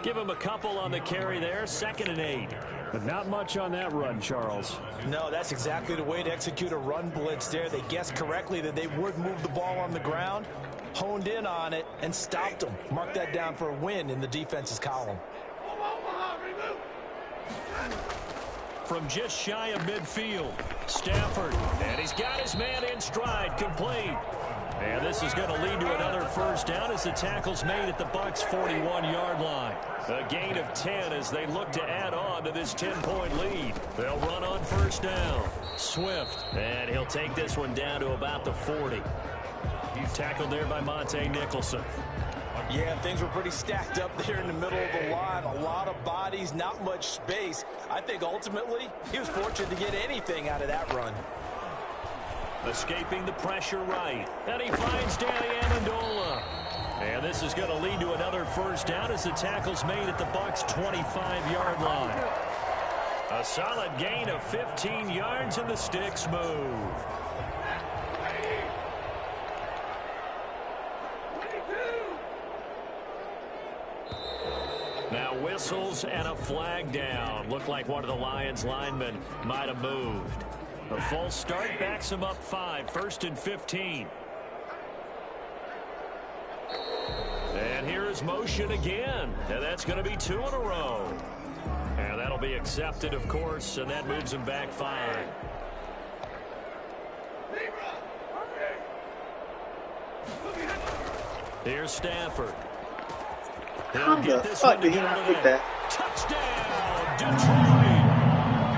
Give him a couple on the carry there, 2nd and 8. But not much on that run, Charles. No, that's exactly the way to execute a run blitz there. They guessed correctly that they would move the ball on the ground, honed in on it, and stopped them. Mark that down for a win in the defense's column. From just shy of midfield, Stafford. And he's got his man in stride, complete. And this is going to lead to another first down as the tackle's made at the Bucs' 41-yard line. A gain of 10 as they look to add on to this 10-point lead. They'll run on first down. Swift. And he'll take this one down to about the 40. He's tackled there by Monte Nicholson. Yeah, things were pretty stacked up there in the middle of the line. A lot of bodies, not much space. I think ultimately he was fortunate to get anything out of that run. Escaping the pressure right. And he finds Danny Amendola. And this is going to lead to another first down as the tackle's made at the Bucs' 25-yard line. A solid gain of 15 yards and the sticks move. Now whistles and a flag down. Looked like one of the Lions linemen might have moved. A false start backs him up 5, 1st and 15. And here's motion again. And that's going to be 2 in a row. And that'll be accepted, of course, and that moves him back 5. Here's Stafford. How the fuck did he not get that? Touchdown, Detroit.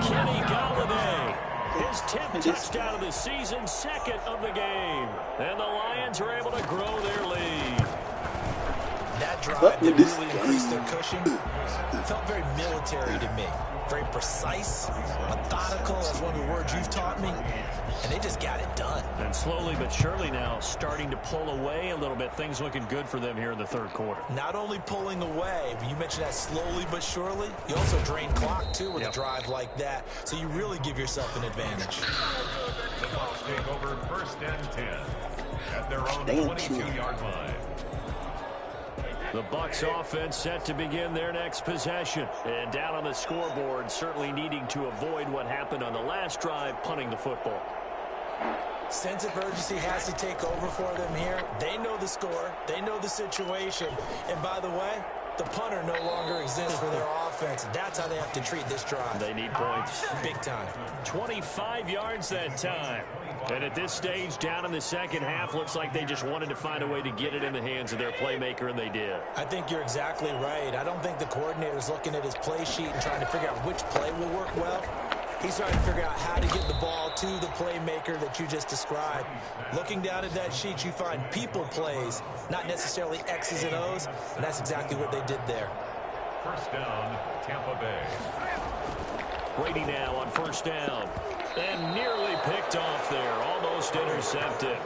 Kenny Galladay. His 10th touchdown of the season, second of the game. And the Lions are able to grow their lead. That drive that really increased their cushion felt very military to me. Very precise, methodical, that's one of the words you've taught me, and they just got it done. And slowly but surely now starting to pull away a little bit. Things looking good for them here in the third quarter. Not only pulling away, but you mentioned that slowly but surely. You also drain clock, too, with a drive like that, so you really give yourself an advantage. The Bucs take over 1st and 10 at their own 22-yard line. The Bucs offense set to begin their next possession. And down on the scoreboard, certainly needing to avoid what happened on the last drive, punting the football. Sense of urgency has to take over for them here. They know the score. They know the situation. And by the way, the punter no longer exists for their offense. That's how they have to treat this drive. They need points. Big time. 25 yards that time. And at this stage, down in the second half, looks like they just wanted to find a way to get it in the hands of their playmaker, and they did. I think you're exactly right. I don't think the coordinator's looking at his play sheet and trying to figure out which play will work well. He's trying to figure out how to get the ball to the playmaker that you just described. Looking down at that sheet, you find people plays, not necessarily X's and O's, and that's exactly what they did there. 1st down, Tampa Bay. Brady now on 1st down. And nearly picked off there. Almost intercepted.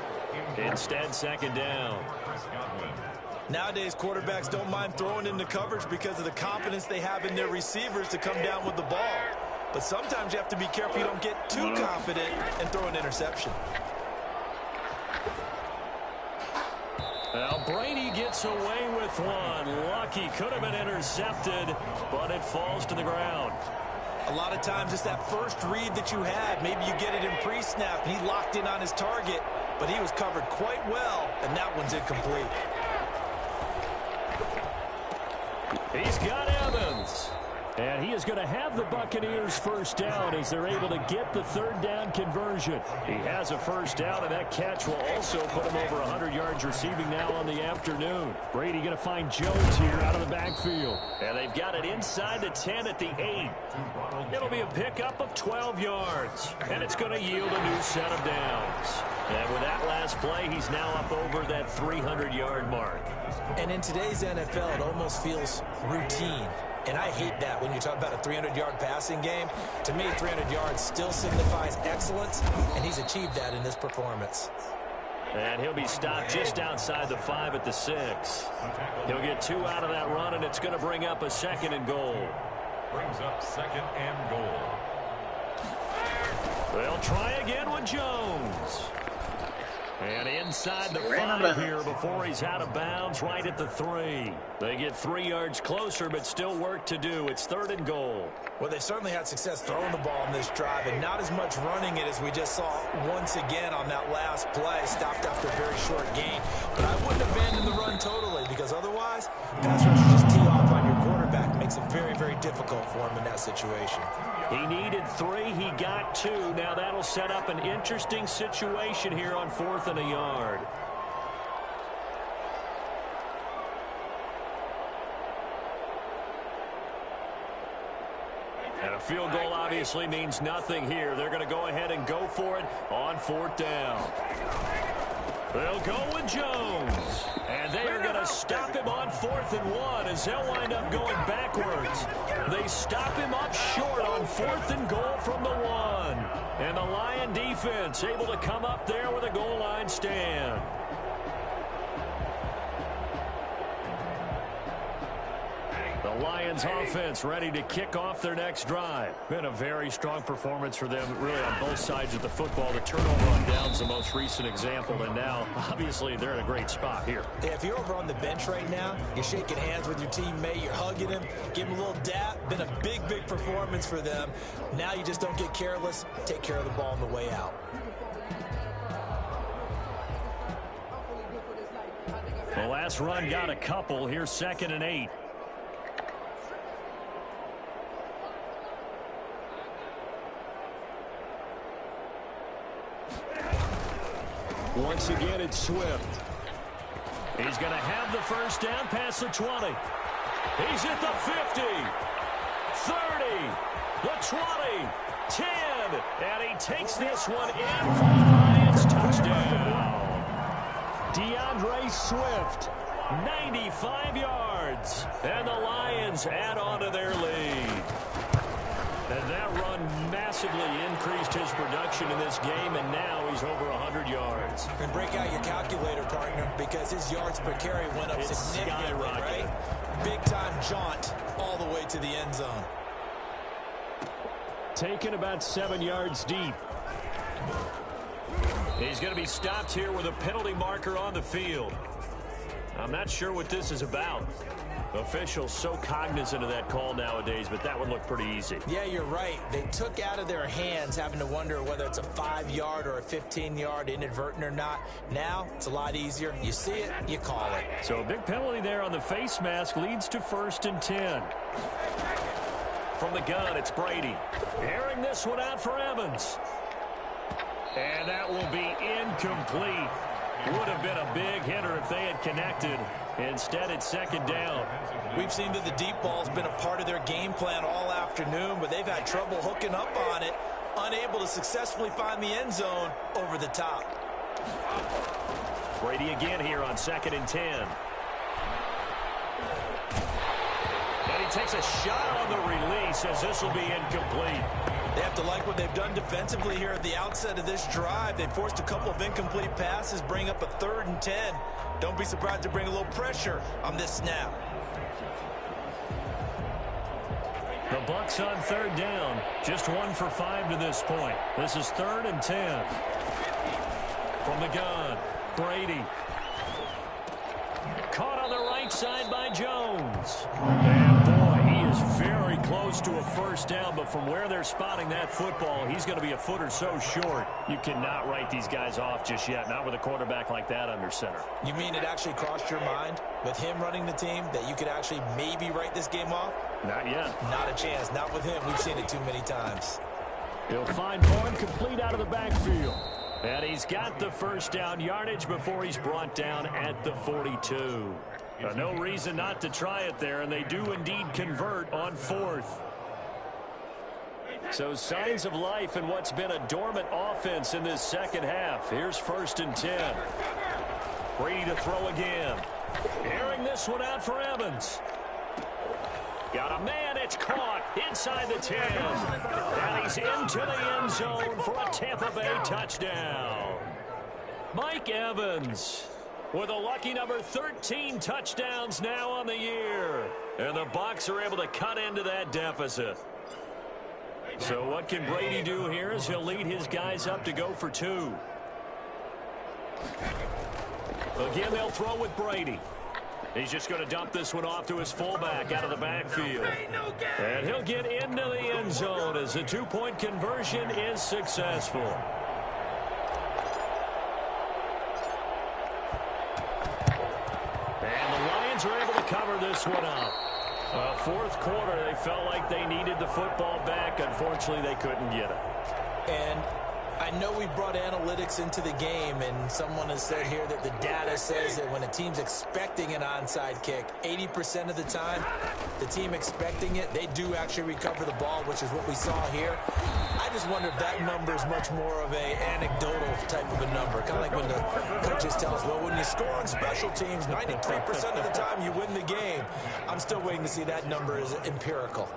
Instead, 2nd down. Nowadays, quarterbacks don't mind throwing into coverage because of the confidence they have in their receivers to come down with the ball. But sometimes you have to be careful you don't get too confident and throw an interception. Well, Brady gets away with one. Lucky, could have been intercepted, but it falls to the ground. A lot of times it's that first read that you had. Maybe you get it in pre-snap, and he locked in on his target, but he was covered quite well, and that one's incomplete. He's got Evans. And he is going to have the Buccaneers 1st down as they're able to get the 3rd down conversion. He has a 1st down, and that catch will also put him over 100 yards receiving now on the afternoon. Brady going to find Jones here out of the backfield. And they've got it inside the 10 at the 8. It'll be a pickup of 12 yards. And it's going to yield a new set of downs. And with that last play, he's now up over that 300-yard mark. And in today's NFL, it almost feels routine. And I hate that when you talk about a 300-yard passing game. To me, 300 yards still signifies excellence, and he's achieved that in this performance. And he'll be stopped just outside the 5 at the 6. He'll get 2 out of that run, and it's going to bring up a 2nd and goal. Brings up 2nd and goal. They'll try again with Jones. And inside the 5 here before he's out of bounds, right at the 3. They get 3 yards closer, but still work to do. It's 3rd and goal. Well, they certainly had success throwing the ball in this drive, and not as much running it as we just saw once again on that last play. Stopped after a very short gain. But I wouldn't abandon the run totally, because otherwise, pass rush just tee off on your quarterback. Makes it very, very difficult for him in that situation. He needed 3. He got 2. Now that'll set up an interesting situation here on 4th and a yard. And a field goal obviously means nothing here. They're going to go ahead and go for it on 4th down. They'll go with Jones. And they are going to stop him on 4th and 1 as they'll wind up going backwards. They stop him up short on 4th and goal from the 1. And the Lion defense able to come up there with a goal line stand. The Lions offense ready to kick off their next drive. Been a very strong performance for them, really on both sides of the football. The turnover on downs the most recent example, and now, obviously, they're in a great spot here. Yeah, if you're over on the bench right now, you're shaking hands with your teammate, you're hugging him, give him a little dap. Been a big, big performance for them. Now you just don't get careless. Take care of the ball on the way out. The last run got a couple. Here's 2nd and 8. Once again, it's Swift. He's going to have the 1st down past the 20. He's at the 50, 30, the 20, 10, and he takes this one in for the Lions touchdown. DeAndre Swift, 95 yards, and the Lions add on to their lead. And that run massively increased his production in this game, and now he's over 100 yards. And break out your calculator, partner, because his yards per carry went up significantly, right? Big-time jaunt all the way to the end zone. Taken about 7 yards deep. He's going to be stopped here with a penalty marker on the field. I'm not sure what this is about. Officials so cognizant of that call nowadays, but that would look pretty easy. Yeah, you're right. They took out of their hands having to wonder whether it's a 5-yard or a 15-yard inadvertent or not. Now, it's a lot easier. You see it, you call it. So a big penalty there on the face mask leads to 1st and 10. From the gun, it's Brady. Airing this one out for Evans. And that will be incomplete. Would have been a big hitter if they had connected. Instead, it's 2nd down. We've seen that the deep ball's been a part of their game plan all afternoon, but they've had trouble hooking up on it, unable to successfully find the end zone over the top. Brady again here on 2nd and 10. And he takes a shot on the release as this will be incomplete. They have to like what they've done defensively here at the outset of this drive. They forced a couple of incomplete passes, bring up a 3rd and 10. Don't be surprised to bring a little pressure on this snap. The Bucs on 3rd down. Just 1 for 5 to this point. This is 3rd and 10. From the gun, Brady. Caught on the right side by Jones. And boy, he is very close to a 1st down, but from where they're spotting that football, he's going to be a foot or so short. You cannot write these guys off just yet, not with a quarterback like that under center. You mean it actually crossed your mind with him running the team that you could actually maybe write this game off? Not yet. Not a chance. Not with him. We've seen it too many times. He'll find Vaughn complete out of the backfield. And he's got the 1st down yardage before he's brought down at the 42. No reason not to try it there, and they do indeed convert on 4th. So signs of life in what's been a dormant offense in this 2nd half. Here's 1st and 10. Brady to throw again. Airing this one out for Evans. Got a man, it's caught inside the 10. And he's into the end zone for a Tampa Bay touchdown. Mike Evans with a lucky number 13 touchdowns now on the year. And the Bucs are able to cut into that deficit. So what can Brady do here as he'll lead his guys up to go for 2. Again, they'll throw with Brady. He's just going to dump this one off to his fullback out of the backfield. And he'll get into the end zone as the 2-point conversion is successful. And the Lions are able to cover this one up. 4th quarter, they felt like they needed the football back. Unfortunately, they couldn't get it. And I know we brought analytics into the game, and someone has said here that the data says that when a team's expecting an onside kick, 80% of the time, the team expecting it, they do actually recover the ball, which is what we saw here. I just wonder if that number is much more of a anecdotal type of a number. Kind of like when the coaches tell us, well, when you score on special teams, 93% of the time you win the game. I'm still waiting to see that number is empirical.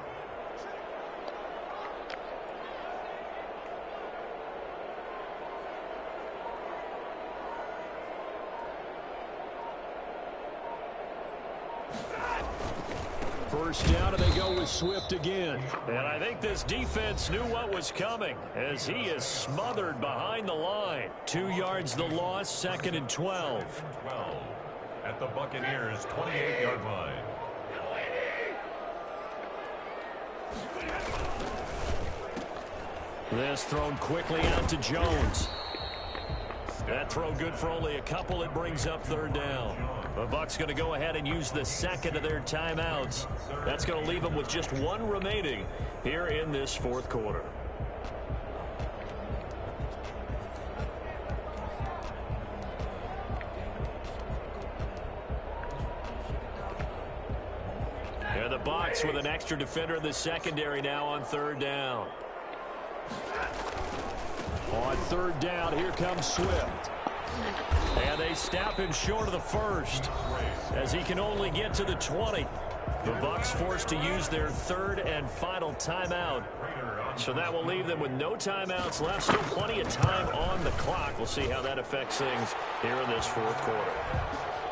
First down, and they go with Swift again. And I think this defense knew what was coming as he is smothered behind the line. 2 yards the loss, 2nd and 12. At the Buccaneers' 28-yard line. This thrown quickly out to Jones. That throw good for only a couple. It brings up 3rd down. The Bucs going to go ahead and use the 2nd of their timeouts. That's going to leave them with just 1 remaining here in this 4th quarter. Bucs with an extra defender in the secondary now on third down. On third down, here comes Swift. And they stop him short of the first as he can only get to the 20. The Bucs forced to use their third and final timeout. So that will leave them with no timeouts left. Still plenty of time on the clock. We'll see how that affects things here in this fourth quarter.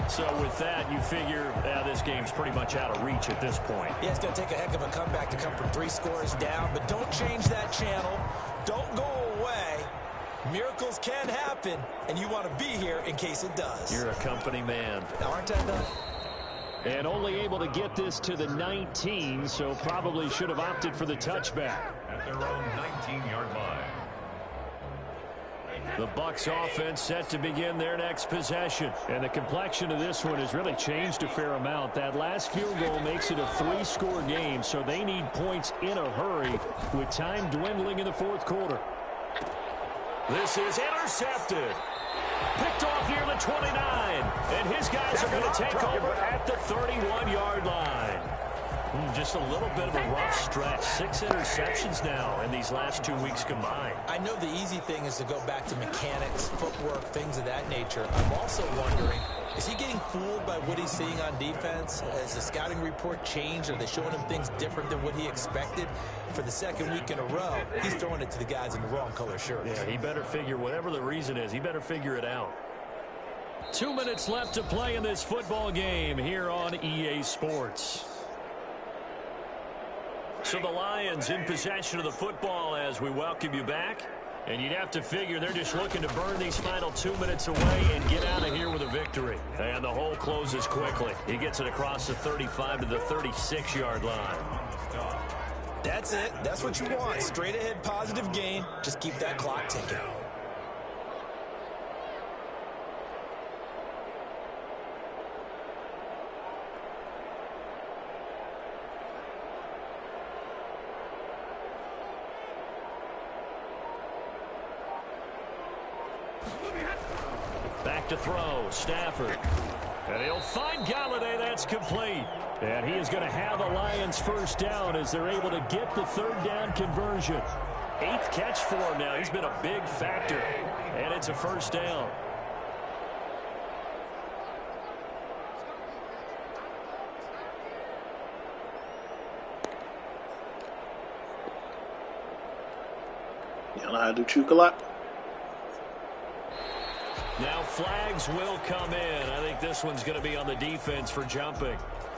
So with that, you figure this game's pretty much out of reach at this point. Yeah, it's going to take a heck of a comeback to come from 3 scores down. But don't change that channel. Don't go away. Miracles can happen, and you want to be here in case it does. You're a company man. Aren't I, though? And only able to get this to the 19, so probably should have opted for the touchback. At their own 19-yard line. The Bucs offense set to begin their next possession. And the complexion of this one has really changed a fair amount. That last field goal makes it a 3-score game, so they need points in a hurry with time dwindling in the fourth quarter. This is intercepted. Picked off near the 29. And his guys are going to take over at the 31-yard line. Just a little bit of a rough stretch. 6 interceptions now in these last 2 weeks combined. I know the easy thing is to go back to mechanics, footwork, things of that nature. I'm also wondering, is he getting fooled by what he's seeing on defense? Has the scouting report changed? Are they showing him things different than what he expected? For the second week in a row, he's throwing it to the guys in the wrong color shirts. Yeah, he better figure, whatever the reason is, he better figure it out. 2 minutes left to play in this football game here on EA Sports. So the Lions in possession of the football as we welcome you back. And you'd have to figure they're just looking to burn these final 2 minutes away and get out of here with a victory. And the hole closes quickly. He gets it across the 35 to the 36-yard line. That's it. That's what you want. Straight ahead positive gain. Just keep that clock ticking. Back to throw, Stafford. And he'll find Galladay. That's complete. And he is going to have a Lions first down as they're able to get the third down conversion. 8th catch for him now. He's been a big factor. And it's a first down. You know how to do choke a lot? Now flags will come in. I think this one's going to be on the defense for jumping.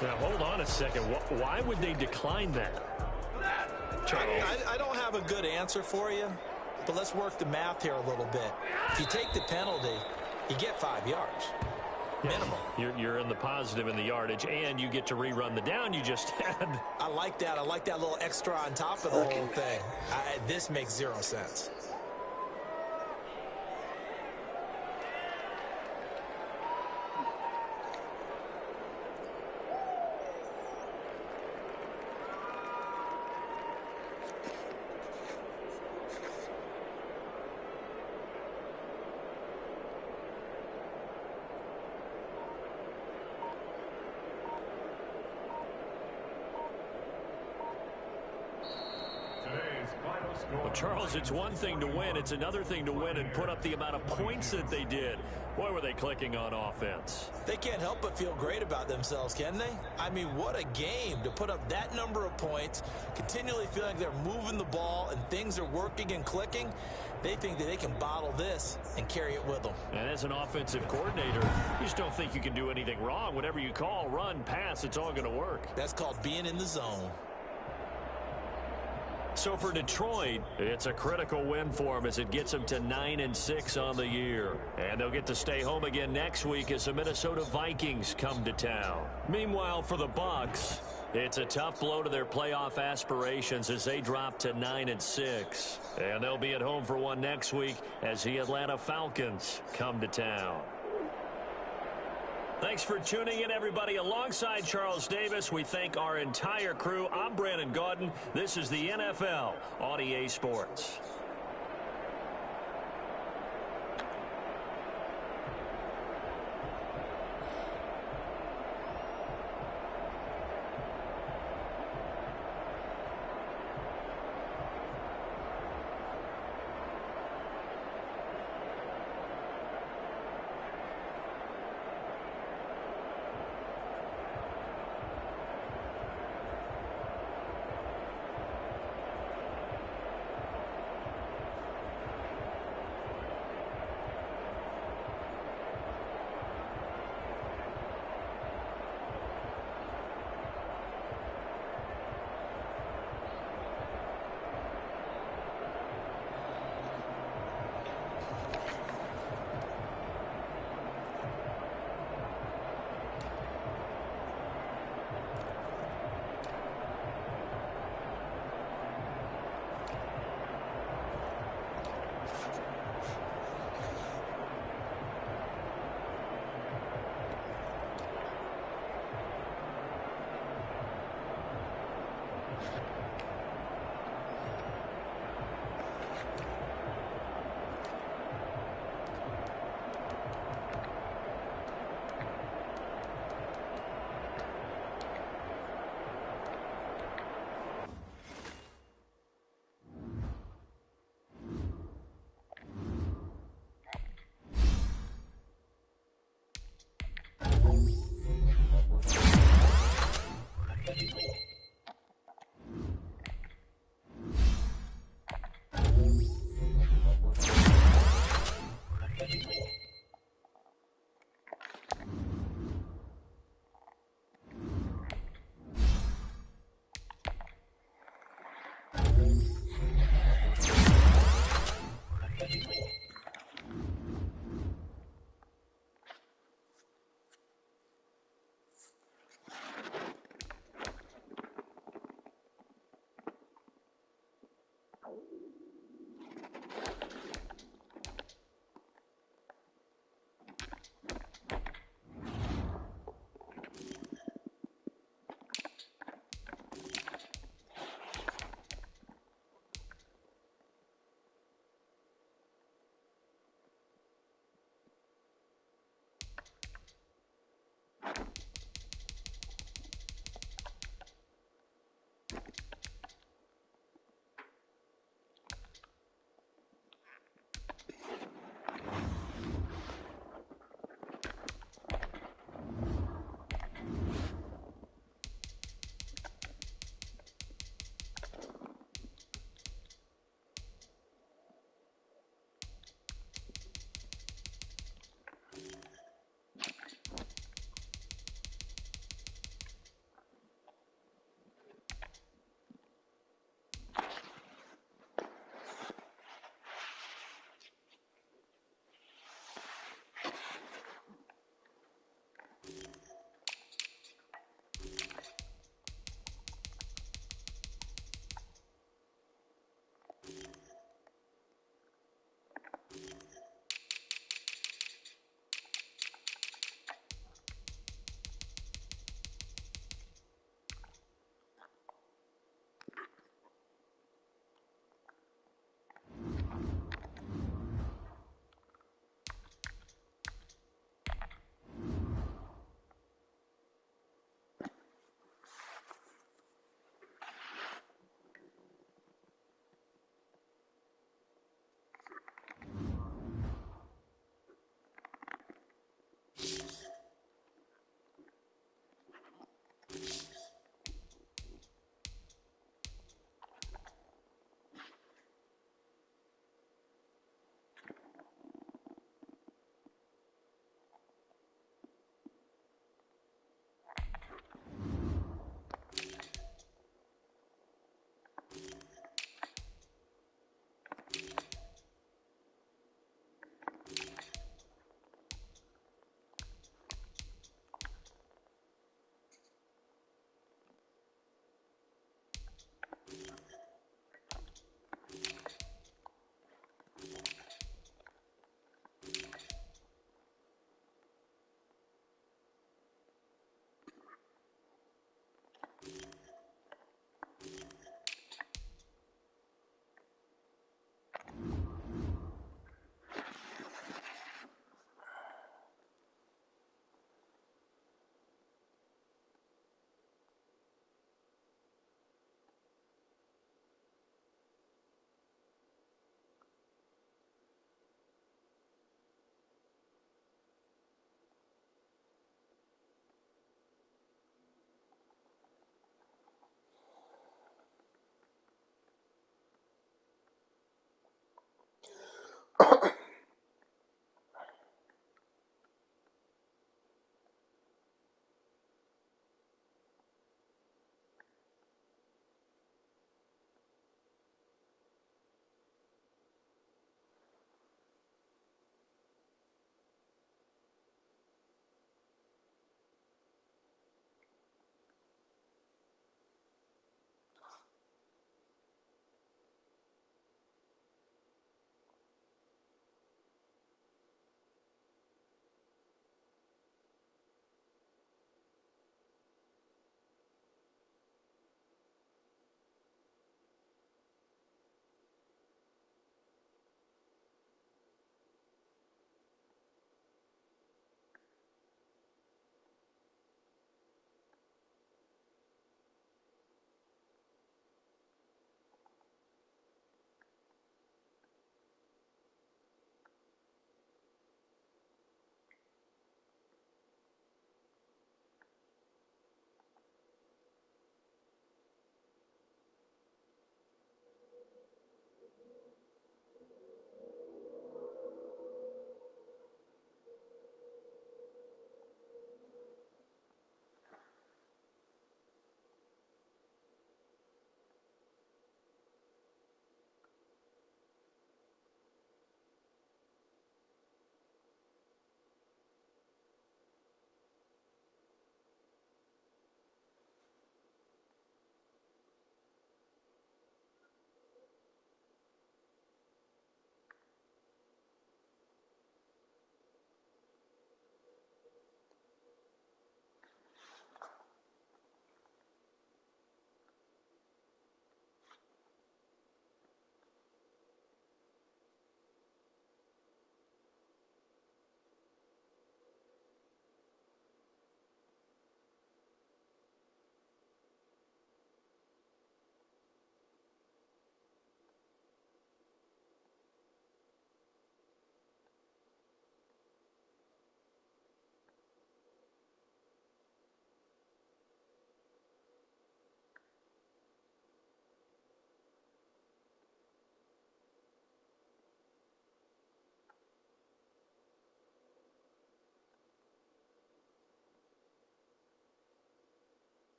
Now hold on a second. Why would they decline that? I don't have a good answer for you, but let's work the math here a little bit. If you take the penalty, you get 5 yards. Minimum. You're in the positive in the yardage, and you get to rerun the down you just had. I like that. I like that little extra on top of the whole thing. This makes 0 sense. Well, Charles, it's one thing to win. It's another thing to win and put up the amount of points that they did. Boy, were they clicking on offense. They can't help but feel great about themselves, can they? I mean, what a game to put up that number of points, continually feeling they're moving the ball and things are working and clicking. They think that they can bottle this and carry it with them. And as an offensive coordinator, you just don't think you can do anything wrong. Whatever you call, run, pass, it's all going to work. That's called being in the zone. So for Detroit, it's a critical win for them as it gets them to 9-6 on the year. And they'll get to stay home again next week as the Minnesota Vikings come to town. Meanwhile, for the Bucs, it's a tough blow to their playoff aspirations as they drop to 9-6. And they'll be at home for one next week as the Atlanta Falcons come to town. Thanks for tuning in, everybody. Alongside Charles Davis, we thank our entire crew. I'm Brandon Gaudin. This is the NFL on EA Sports.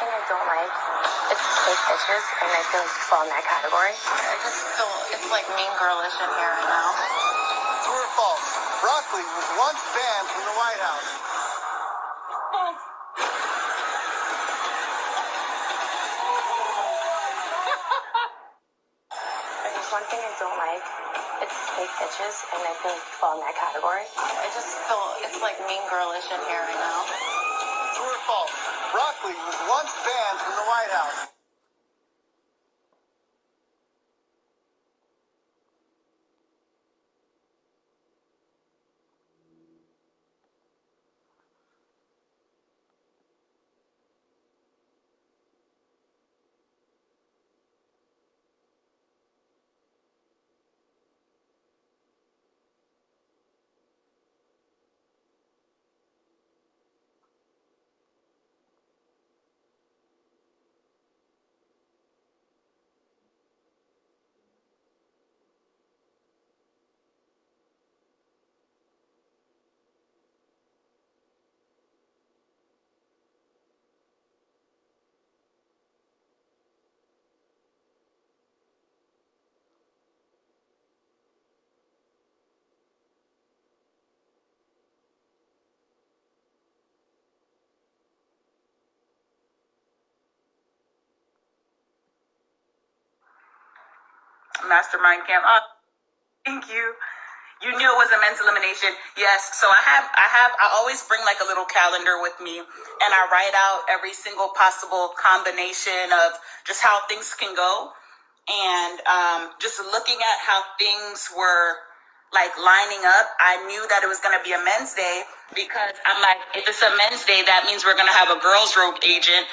thing I don't like is fake bitches, and I feel like you fall in that category. I just feel it's like mean girlish in here right now. True or false? Broccoli was once banned from the White House. There's one thing I don't like. It's fake bitches, and I feel like you fall in that category. I just feel it's like mean girlish in here right now. True or false? Broccoli was once banned from the White House. Mastermind camp. Oh, thank you. You knew it was a men's elimination. Yes. So I always bring like a little calendar with me, and I write out every single possible combination of just how things can go. And just looking at how things were like lining up, I knew that it was going to be a men's day, because I'm like, if it's a men's day, that means we're going to have a girls' rope agent.